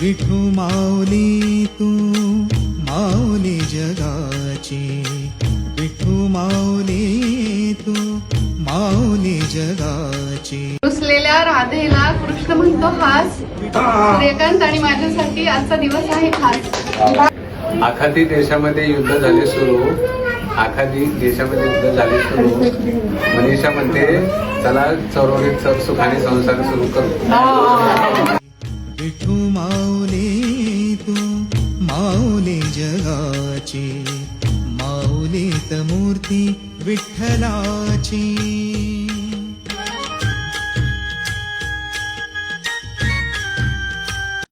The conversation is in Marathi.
विठू माऊली तू माऊली जगाची, विठू माऊली तू माऊली जगाची. रुसलेल्या राधेला कृष्ण म्हणतो हास. सूर्यकांत आणि माझ्यासाठी आजचा दिवस आहे खास. आखाती देशामध्ये युद्ध झाले सुरू, आखाती देशामध्ये युद्ध झाले सुरू. मनीषा म्हणते चला चौरवणीत सुखाने संसार सुरू करू. विठू माऊली तू माऊली जगाची, माऊलीत मूर्ती विठ्ठलाची.